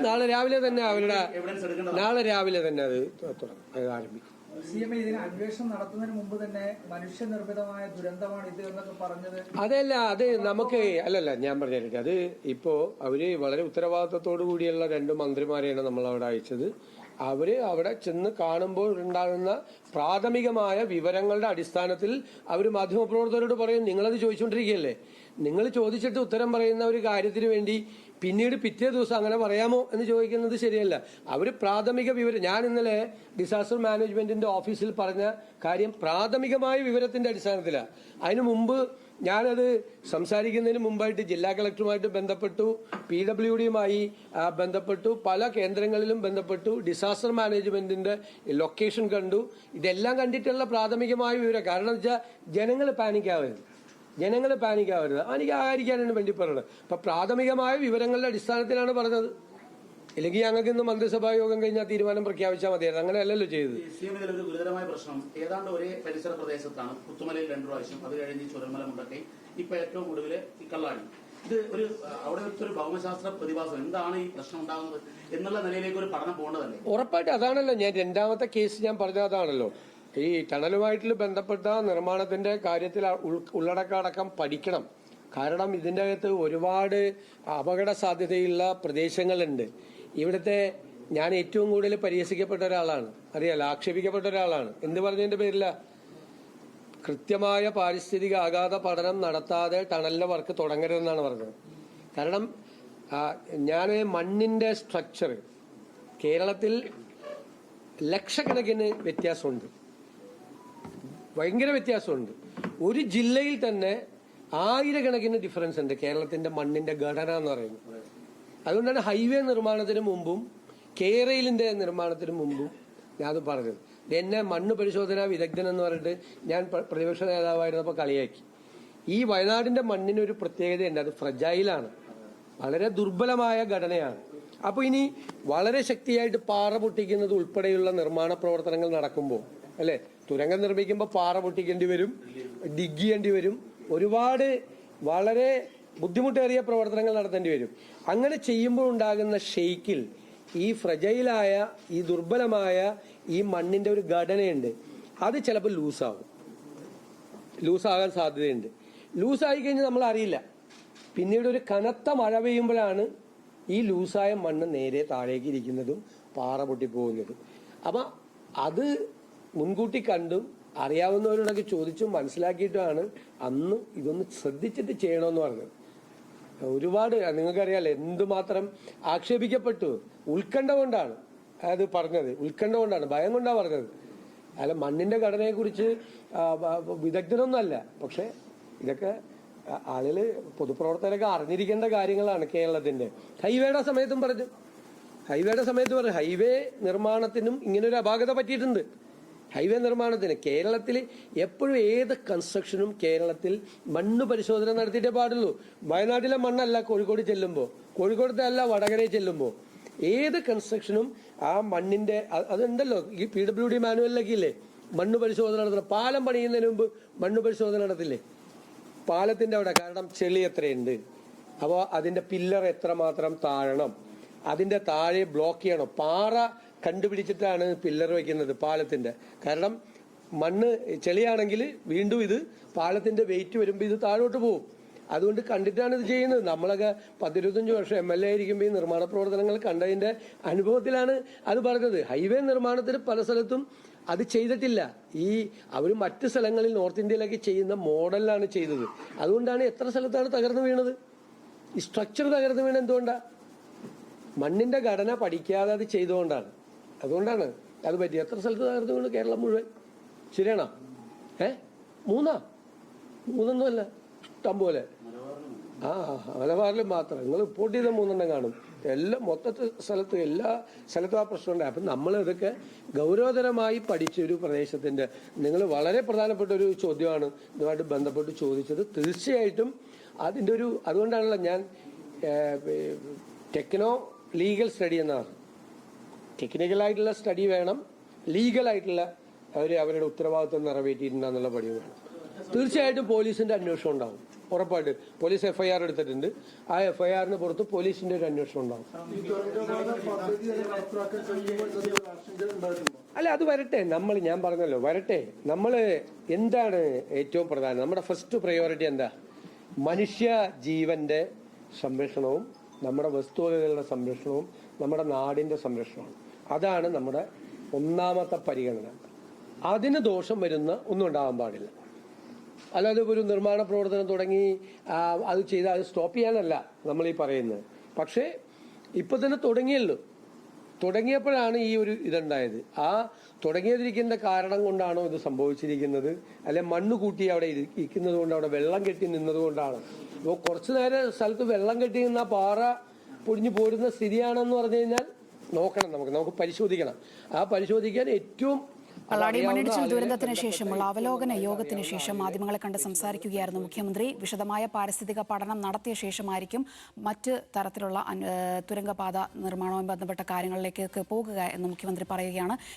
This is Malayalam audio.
നാളെ രാവിലെ തന്നെ അവരുടെ അത് ആരംഭിക്കും. ഇതിന് അന്വേഷണം നടത്തുന്നതിന് മുമ്പ് തന്നെ മനുഷ്യനിർമ്മിതമായ ദുരന്തമാണ് ഇത് എന്നൊക്കെ പറഞ്ഞത്. അതല്ല, അത് നമുക്ക് ഞാൻ പറഞ്ഞിരിക്കും. അത് ഇപ്പോ അവര് വളരെ ഉത്തരവാദിത്തത്തോടു കൂടിയുള്ള 2 മന്ത്രിമാരെയാണ് നമ്മൾ അവിടെ അയച്ചത്. അവര് അവിടെ ചെന്ന് കാണുമ്പോൾ ഉണ്ടാകുന്ന പ്രാഥമികമായ വിവരങ്ങളുടെ അടിസ്ഥാനത്തിൽ അവർ മാധ്യമപ്രവർത്തകരോട് പറയും, നിങ്ങളത് ചോദിച്ചുകൊണ്ടിരിക്കുകയല്ലേ, നിങ്ങൾ ചോദിച്ചിട്ട് ഉത്തരം പറയുന്ന ഒരു കാര്യത്തിന് വേണ്ടി പിന്നീട് പിറ്റേ ദിവസം അങ്ങനെ പറയാമോ എന്ന് ചോദിക്കുന്നത് ശരിയല്ല. അവർ പ്രാഥമിക വിവരം, ഞാൻ ഇന്നലെ ഡിസാസ്റ്റർ മാനേജ്മെന്റിന്റെ ഓഫീസിൽ പറഞ്ഞ കാര്യം പ്രാഥമികമായ വിവരത്തിന്റെ അടിസ്ഥാനത്തിലാണ്. അതിനു മുമ്പ് ഞാനത് സംസാരിക്കുന്നതിന് മുമ്പായിട്ട് ജില്ലാ കളക്ടറുമായിട്ട് ബന്ധപ്പെട്ടു, PWDയുമായി ബന്ധപ്പെട്ടു, പല കേന്ദ്രങ്ങളിലും ബന്ധപ്പെട്ടു, ഡിസാസ്റ്റർ മാനേജ്മെന്റിന്റെ ലൊക്കേഷൻ കണ്ടു. ഇതെല്ലാം കണ്ടിട്ടുള്ള പ്രാഥമികമായ വിവരം. കാരണം വെച്ചാൽ ജനങ്ങൾ പാനിക്കാവരുത്, പാനിക്കാതിരിക്കാനാണ് വേണ്ടി പറയുന്നത്. അപ്പൊ പ്രാഥമികമായ വിവരങ്ങളുടെ അടിസ്ഥാനത്തിലാണ് പറഞ്ഞത്. ഇല്ലെങ്കിൽ ഞങ്ങൾക്ക് ഇന്ന് മന്ത്രിസഭാ യോഗം കഴിഞ്ഞാൽ തീരുമാനം പ്രഖ്യാപിച്ചാൽ മതിയായിരുന്നു. അങ്ങനെയല്ലല്ലോ ചെയ്തത്. ഒരു ഗുരുതരമായ പ്രശ്നം ഏതാണ്ട് ഒരേ പരിസര പ്രദേശത്താണ്. പുത്തുമലയിൽ 2 പ്രാവശ്യം, അത് കഴിഞ്ഞ് ചുരമല മുണ്ടക്കൈ, ഇപ്പൊ ഏറ്റവും ഒടുവില് കള്ളാടി. ഇത് അവിടെ ഒരു ഭൗമശാസ്ത്ര പ്രതിഭാസം. എന്താണ് ഈ പ്രശ്നം ഉണ്ടാകുന്നത് എന്നുള്ള നിലയിലേക്ക് ഒരു പഠനം പോകേണ്ടതല്ലേ? ഉറപ്പായിട്ട് അതാണല്ലോ ഞാൻ രണ്ടാമത്തെ കേസ് ഞാൻ പറഞ്ഞതാണല്ലോ. ഈ ടണലുമായിട്ട് ബന്ധപ്പെട്ട നിർമ്മാണത്തിന്റെ കാര്യത്തിൽ ഉള്ളടക്കം പഠിക്കണം. കാരണം ഇതിൻ്റെ അകത്ത് ഒരുപാട് അപകട സാധ്യതയുള്ള പ്രദേശങ്ങളുണ്ട്. ഇവിടുത്തെ ഞാൻ ഏറ്റവും കൂടുതൽ പരിഹസിക്കപ്പെട്ട ഒരാളാണ്, അറിയാലോ, ആക്ഷേപിക്കപ്പെട്ട ഒരാളാണ്. എന്ത് പറഞ്ഞതിന്റെ പേരില? കൃത്യമായ പാരിസ്ഥിതിക ആഘാത പഠനം നടത്താതെ ടണലിന്റെ വർക്ക് തുടങ്ങരുതെന്നാണ് പറഞ്ഞത്. കാരണം ഞാൻ മണ്ണിന്റെ സ്ട്രക്ചർ കേരളത്തിൽ ലക്ഷക്കണക്കിന് വ്യത്യാസമുണ്ട്, ഭയങ്കര വ്യത്യാസമുണ്ട്. ഒരു ജില്ലയിൽ തന്നെ 1000കണക്കിന് ഡിഫറൻസ് ഉണ്ട് കേരളത്തിന്റെ മണ്ണിന്റെ ഘടന എന്ന് പറയുന്നത്. അതുകൊണ്ടാണ് ഹൈവേ നിർമ്മാണത്തിന് മുമ്പും കേരളിന്റെ നിർമ്മാണത്തിന് മുമ്പും ഞാൻ അത് പറഞ്ഞത്. എന്നെ മണ്ണ് പരിശോധനാ വിദഗ്ധൻ എന്ന് പറഞ്ഞിട്ട് ഞാൻ പ്രതിപക്ഷ നേതാവായിരുന്നപ്പോൾ കളിയാക്കി. ഈ വയനാടിന്റെ മണ്ണിനൊരു പ്രത്യേകതയുണ്ട്, അത് ഫ്രജൈലാണ്, വളരെ ദുർബലമായ ഘടനയാണ്. അപ്പൊ ഇനി വളരെ ശക്തിയായിട്ട് പാറ പൊട്ടിക്കുന്നത് ഉൾപ്പെടെയുള്ള നിർമ്മാണ പ്രവർത്തനങ്ങൾ നടക്കുമ്പോൾ, അല്ലെ, തുരങ്കം നിർമ്മിക്കുമ്പോൾ പാറ പൊട്ടിക്കേണ്ടി വരും, ഡിഗ് ചെയ്യേണ്ടി വരും, ഒരുപാട് വളരെ ബുദ്ധിമുട്ടേറിയ പ്രവർത്തനങ്ങൾ നടത്തേണ്ടി വരും. അങ്ങനെ ചെയ്യുമ്പോൾ ഉണ്ടാകുന്ന ഷെയ്ക്കിൽ ഈ ഫ്രജൈലായ ഈ ദുർബലമായ ഈ മണ്ണിന്റെ ഒരു ഘടനയുണ്ട്, അത് ചിലപ്പോൾ ലൂസാകാൻ സാധ്യതയുണ്ട്. ലൂസായി കഴിഞ്ഞാൽ നമ്മൾ അറിയില്ല. പിന്നീട് ഒരു കനത്ത മഴ പെയ്യുമ്പോഴാണ് ഈ ലൂസായ മണ്ണ് നേരെ താഴേക്ക് ഇരിക്കുന്നതും പാറ പൊട്ടിപ്പോകുന്നതും. അപ്പൊ അത് മുൻകൂട്ടി കണ്ടും അറിയാവുന്നവരോടൊക്കെ ചോദിച്ചും മനസ്സിലാക്കിയിട്ടാണ് അന്ന് ഇതൊന്ന് ശ്രദ്ധിച്ചിട്ട് ചെയ്യണമെന്ന് പറഞ്ഞത്. ഒരുപാട് നിങ്ങൾക്കറിയാലോ എന്തുമാത്രം ആക്ഷേപിക്കപ്പെട്ടു. ഉത്കണ്ഠ കൊണ്ടാണ് അത് പറഞ്ഞത്, ഉത്കണ്ഠ കൊണ്ടാണ്, ഭയം കൊണ്ടാണ് പറഞ്ഞത്. അല്ല, മണ്ണിന്റെ ഘടനയെക്കുറിച്ച് വിദഗ്ധനൊന്നുമല്ല. പക്ഷെ ഇതൊക്കെ ആളുകള് പൊതുപ്രവർത്തകരൊക്കെ അറിഞ്ഞിരിക്കേണ്ട കാര്യങ്ങളാണ്. കേരളത്തിന്റെ ഹൈവേയുടെ സമയത്തും പറഞ്ഞു, ഹൈവേ നിർമ്മാണത്തിനും ഇങ്ങനൊരു അപാകത പറ്റിയിട്ടുണ്ട്. ഹൈവേ നിർമ്മാണത്തിന് കേരളത്തിൽ എപ്പോഴും ഏത് കൺസ്ട്രക്ഷനും കേരളത്തിൽ മണ്ണ് പരിശോധന നടത്തിയിട്ടേ പാടുള്ളൂ. വയനാട്ടിലെ മണ്ണല്ല കോഴിക്കോട് ചെല്ലുമ്പോൾ, കോഴിക്കോടത്തെ അല്ല വടകരയിൽ ചെല്ലുമ്പോൾ, ഏത് കൺസ്ട്രക്ഷനും ആ മണ്ണിന്റെ അതുണ്ടല്ലോ. ഈ PWD മാനുവലിലൊക്കെ ഇല്ലേ മണ്ണ് പരിശോധന നടത്തണം. പാലം പണിയുന്നതിന് മുമ്പ് മണ്ണ് പരിശോധന നടത്തില്ലേ പാലത്തിന്റെ അവിടെ? കാരണം ചെളി എത്രയുണ്ട്, അപ്പോൾ അതിന്റെ പില്ലർ എത്രമാത്രം താഴണം, അതിന്റെ താഴെ ബ്ലോക്ക് ചെയ്യണം. പാറ കണ്ടുപിടിച്ചിട്ടാണ് പില്ലർ വയ്ക്കുന്നത് പാലത്തിന്റെ. കാരണം മണ്ണ് ചെളിയാണെങ്കിൽ വീണ്ടും ഇത് പാലത്തിന്റെ വെയിറ്റ് വരുമ്പോൾ ഇത് താഴോട്ട് പോകും. അതുകൊണ്ട് കണ്ടിട്ടാണ് ഇത് ചെയ്യുന്നത്. നമ്മളൊക്കെ 10-25 വർഷം MLA ആയിരിക്കുമ്പോൾ ഈ നിർമ്മാണ പ്രവർത്തനങ്ങൾ കണ്ടതിന്റെ അനുഭവത്തിലാണ് അത് പറഞ്ഞത്. ഹൈവേ നിർമ്മാണത്തിന് പല സ്ഥലത്തും അത് ചെയ്തിട്ടില്ല. അവർ മറ്റ് സ്ഥലങ്ങളിൽ നോർത്ത് ഇന്ത്യയിലൊക്കെ ചെയ്യുന്ന മോഡലിലാണ് ചെയ്തത്. അതുകൊണ്ടാണ് എത്ര സ്ഥലത്താണ് തകർന്നു വീണത്. ഈ സ്ട്രക്ചർ തകർന്നു വീണത് എന്തുകൊണ്ടാണ്? മണ്ണിന്റെ ഘടന പഠിക്കാതെ അത് ചെയ്തുകൊണ്ടാണ്. അതുകൊണ്ടാണ് അത് പറ്റി. എത്ര സ്ഥലത്ത് തകർന്നു വീണ്? കേരളം മുഴുവൻ. ശരിയാണോ? മൂന്നൊന്നുമല്ല, ഇഷ്ടം പോലെ. മലബാറിലും മാത്രം നിങ്ങൾ റിപ്പോർട്ട് ചെയ്ത 3 കാണും. എല്ലാം മൊത്തത്തിൽ എല്ലാ സ്ഥലത്തും ആ പ്രശ്നമുണ്ടായി. അപ്പം നമ്മൾ ഇതൊക്കെ ഗൗരവതരമായി പഠിച്ചൊരു പ്രദേശത്തിന്റെ നിങ്ങൾ വളരെ പ്രധാനപ്പെട്ട ഒരു ചോദ്യമാണ് ഇതുമായിട്ട് ബന്ധപ്പെട്ട് ചോദിച്ചത്. തീർച്ചയായിട്ടും അതിൻ്റെ അതുകൊണ്ടാണല്ലോ ഞാൻ ലീഗൽ സ്റ്റഡി എന്നാണ്. ടെക്നിക്കലായിട്ടുള്ള സ്റ്റഡി വേണം, ലീഗലായിട്ടുള്ള അവരുടെ ഉത്തരവാദിത്വം നിറവേറ്റിയിട്ടുണ്ടെന്നുള്ള പടി വേണം. തീർച്ചയായിട്ടും പോലീസിന്റെ അന്വേഷണം ഉണ്ടാവും, ഉറപ്പായിട്ട് പോലീസ് FIR എടുത്തിട്ടുണ്ട്. ആ FIRന് പുറത്ത് പോലീസിന്റെ ഒരു അന്വേഷണം ഉണ്ടാവും. അല്ല, അത് വരട്ടെ. ഞാൻ പറഞ്ഞല്ലോ, വരട്ടെ. നമ്മൾ എന്താണ് ഏറ്റവും പ്രധാനം? നമ്മുടെ ഫസ്റ്റ് പ്രയോറിറ്റി എന്താ? മനുഷ്യ ജീവന്റെ സംരക്ഷണവും നമ്മുടെ വസ്തുവകകളുടെ സംരക്ഷണവും നമ്മുടെ നാടിന്റെ സംരക്ഷണവും. അതാണ് നമ്മുടെ ഒന്നാമത്തെ പരിഗണന. അതിന് ദോഷം വരുന്ന ഒന്നും ഉണ്ടാകാൻ പാടില്ല. അല്ലാതെ ഒരു നിർമ്മാണ പ്രവർത്തനം തുടങ്ങി അത് ചെയ്ത് അത് സ്റ്റോപ്പ് ചെയ്യാനല്ല നമ്മൾ ഈ പറയുന്നത്. പക്ഷേ ഇപ്പൊ തന്നെ തുടങ്ങിയപ്പോഴാണ് ഈ ഒരു ഇതുണ്ടായത്. ആ തുടങ്ങിയതിരിക്കുന്ന കാരണം കൊണ്ടാണോ ഇത് സംഭവിച്ചിരിക്കുന്നത്, അല്ലെ മണ്ണ് കൂട്ടി അവിടെ ഇരിക്കുന്നത് കൊണ്ട്, അവിടെ വെള്ളം കെട്ടി നിന്നത് കൊണ്ടാണ്? അപ്പോൾ കുറച്ചു നേരം സ്ഥലത്ത് വെള്ളം കെട്ടി നിന്ന പാറ പൊടിഞ്ഞു പോരുന്ന സ്ഥിതിയാണെന്ന് പറഞ്ഞു കഴിഞ്ഞാൽ നമുക്ക് പരിശോധിക്കണം. ആ പരിശോധിക്കാൻ ഏറ്റവും കള്ളാടി മണ്ണിടിച്ചിൽ ദുരന്തത്തിന് ശേഷമുള്ള അവലോകന യോഗത്തിന് ശേഷം മാധ്യമങ്ങളെ കണ്ട് സംസാരിക്കുകയായിരുന്നു മുഖ്യമന്ത്രി. വിശദമായ പാരിസ്ഥിതിക പഠനം നടത്തിയ ശേഷമായിരിക്കും മറ്റ് തരത്തിലുള്ള തുരങ്കപാത നിർമ്മാണവുമായി ബന്ധപ്പെട്ട കാര്യങ്ങളിലേക്ക് പോകുക എന്ന് മുഖ്യമന്ത്രി പറയുകയാണ്.